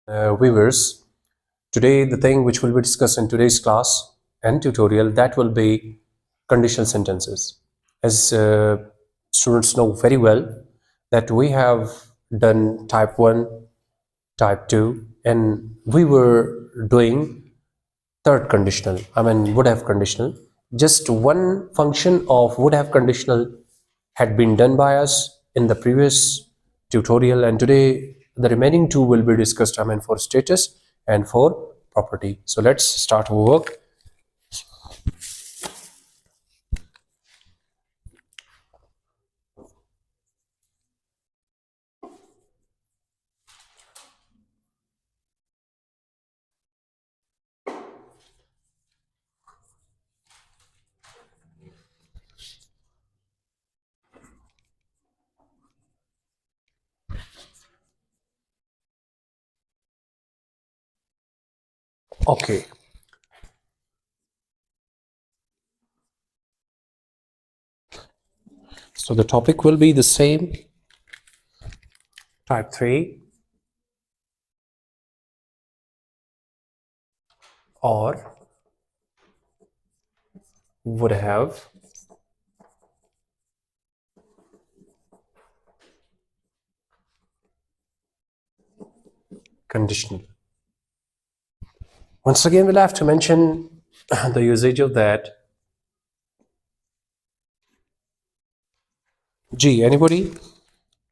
Viewers, today the thing which will be discussed in today's class and tutorial, that will be conditional sentences. As students know very well that we have done type 1, type 2, and we were doing third conditional, would have conditional. Just one function of would have conditional had been done by us in the previous tutorial, and today the remaining two will be discussed, for status and for property. So let's start our work. Okay, so the topic will be the same, type 3 or would have conditional. Once again, we'll have to mention the usage of that. G, anybody?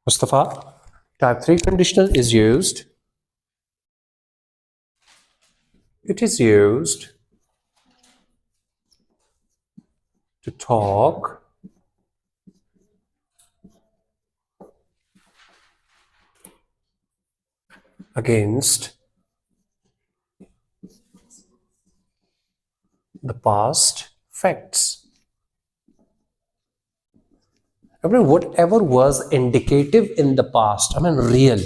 Mustafa? Type 3 conditional is used. It is used to talk against the past facts. Whatever was indicative in the past, real.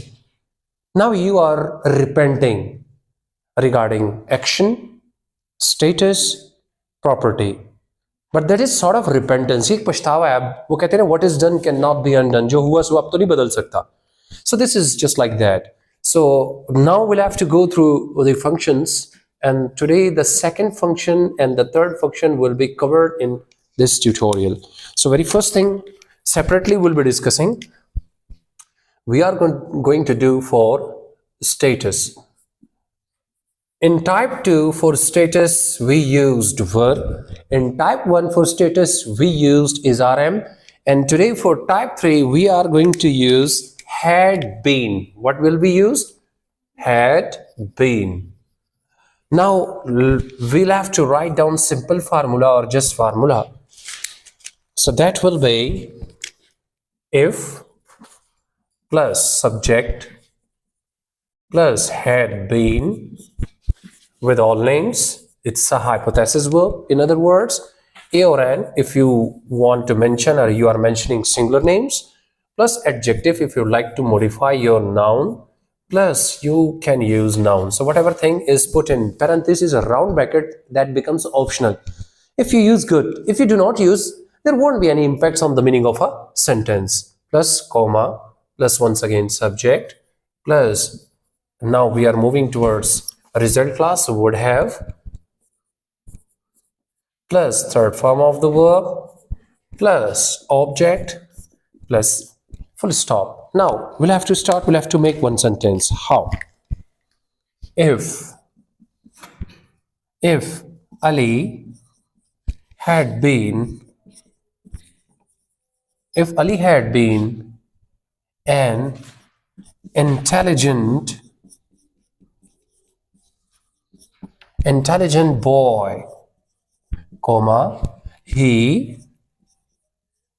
Now you are repenting regarding action, status, property. But that is sort of repentance. एक पछतावा है. वो कहते हैं what is done cannot be undone. जो हुआ सो अब तो नहीं बदल सकता. So this is just like that. So now we'll have to go through the functions, and today the second function and the third function will be covered in this tutorial. So very first thing, separately we'll be discussing, we are going to do for status. In type 2 for status we used verb. In type 1 for status we used is rm. And today for type 3 we are going to use had been. What will be used? Had been. Now we'll have to write down simple formula or just formula. So that will be if plus subject plus had been with all names. It's a hypothesis verb. In other words, a or an if you want to mention or you are mentioning singular names, plus adjective if you like to modify your noun, plus you can use noun. So whatever thing is put in parenthesis or round bracket, that becomes optional. If you use, good. If you do not use, there won't be any impacts on the meaning of a sentence. Plus comma, plus once again subject, plus now we are moving towards result class would have, plus third form of the verb, plus object, plus full stop. Now we'll have to make one sentence. How? If Ali had been an intelligent boy, comma, he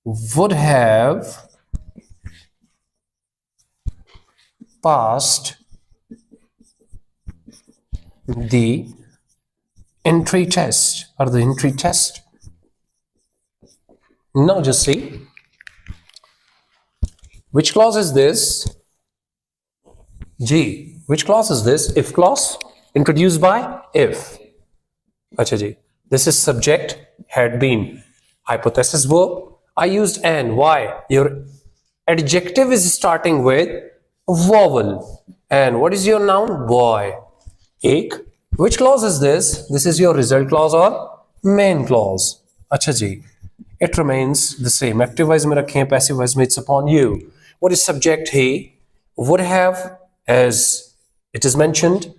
would have passed the entry test or the entry test. Now just see, which clause is this? G. Which clause is this? If clause introduced by if. Acha ji. This is subject had been. Hypothesis verb. I used an. Why? Your adjective is starting with vowel. And what is your noun? Boy. Ek. Which clause is this? This is your result clause or main clause. Acha ji. It remains the same. Active wise mein rakhe, passive wise mein it's upon you. What is subject? He would have, as it is mentioned.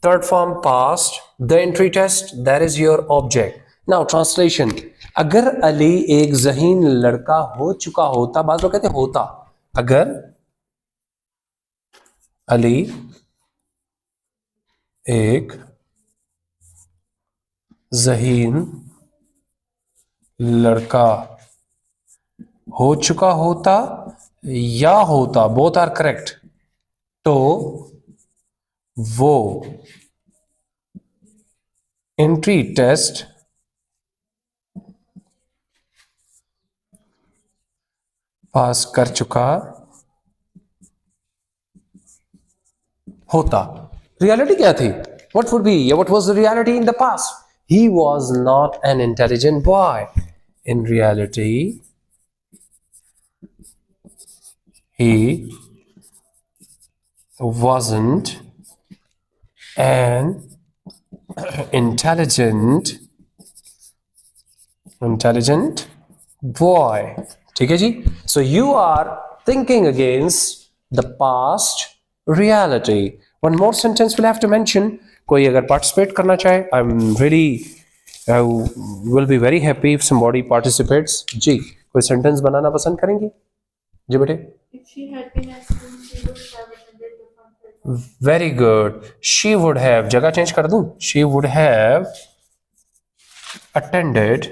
Third form past. The entry test, that is your object. Now translation. अगर अली एक ज़हीन लड़का हो चुका होता, बाज़ लोग कहते होता, अगर अली एक ज़हीन लड़का हो चुका होता या होता, बोथ आर करेक्ट, तो वो एंट्री टेस्ट पास कर चुका होता. रियलिटी क्या थी? What would be? What was the reality in the past? He was not an intelligent boy. In reality, he wasn't an intelligent boy. ठीक है जी? So you are thinking against the past reality. One more sentence we'll have to mention. कोई अगर participate करना चाहे, I will be very happy if somebody participates. जी, कोई sentence बनाना पसंद करेंगी? जी बेटे. If she had been at school, she would have attended the funfair. Very good. She would have, जगह change कर दूं? She would have attended.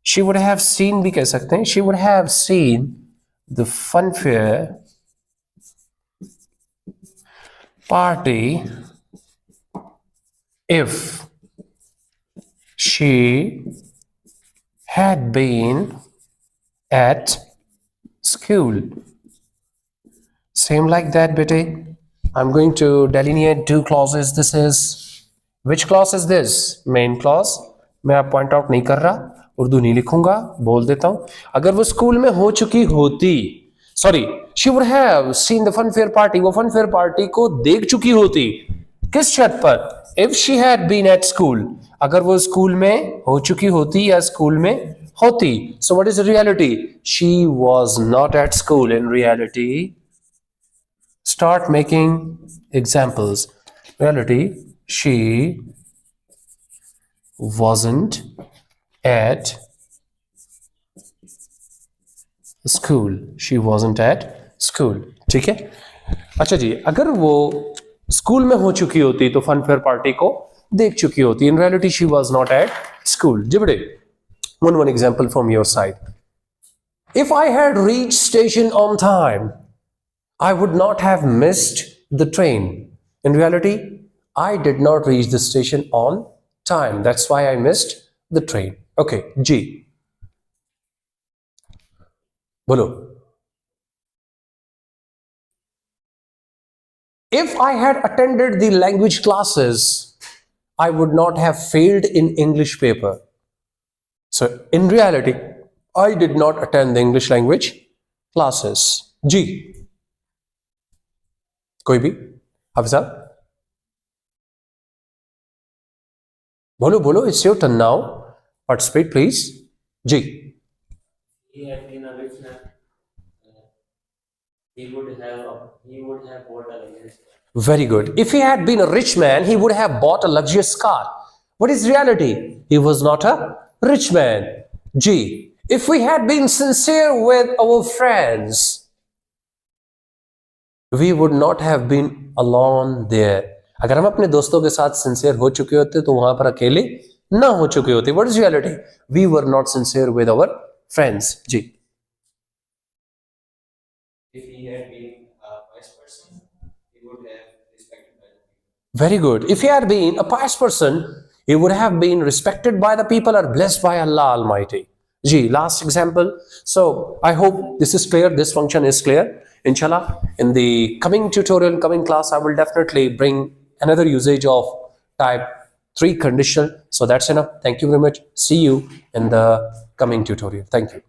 She would have seen भी कह सकते हैं. She would have seen the funfair party if she had been at school. Same like that, bete. I'm going to delineate two clauses. This is, which clause is this? Main clause. मैं आप point out नहीं कर रहा, उर्दू नहीं लिखूंगा, बोल देता हूं. अगर वो स्कूल में हो चुकी होती, sorry, she would have seen the fun fair party, वो फन फेयर पार्टी को देख चुकी होती. किस शर्त पर? If she had been at school, अगर वो स्कूल में हो चुकी होती या स्कूल में होती. So what is the reality? She was not at school. In reality, start making examples. Reality, she wasn't at school. She wasn't at school. ठीक है. अच्छा जी, अगर वो स्कूल में हो चुकी होती तो फन फेयर पार्टी को देख चुकी होती. In reality she was not at school. जी बेटे, one example from your side. If I had reached station on time, I would not have missed the train. In reality, I did not reach the station on time. That's why I missed the train. Okay, G. Bolo. If I had attended the language classes, I would not have failed in English paper. So, in reality, I did not attend the English language classes. G. कोई भी? हाफिज साहब बोलो बोलो. It's your turn now. Participate please. जी. He had been a rich man. He would have bought a luxurious car. Very good. If he had been a rich man, he would have bought a luxurious car. What is reality? He was not a rich man. G. If we had been sincere with our friends, we would not have been alone there. अगर हम अपने दोस्तों के साथ sincere हो चुके होते तो वहां पर अकेले ना हो चुके होते. What is reality? We were not sincere with our friends. Ji. If he had been a wise person, he would have respected by the people. Very good. If he had been a pious person, he would have been respected by the people or blessed by Allah Almighty. Ji, last example. So I hope this is clear. This function is clear. Inshallah, in the coming tutorial, coming class, I will definitely bring another usage of type 3 conditional. So that's enough. Thank you very much. See you in the coming tutorial. Thank you.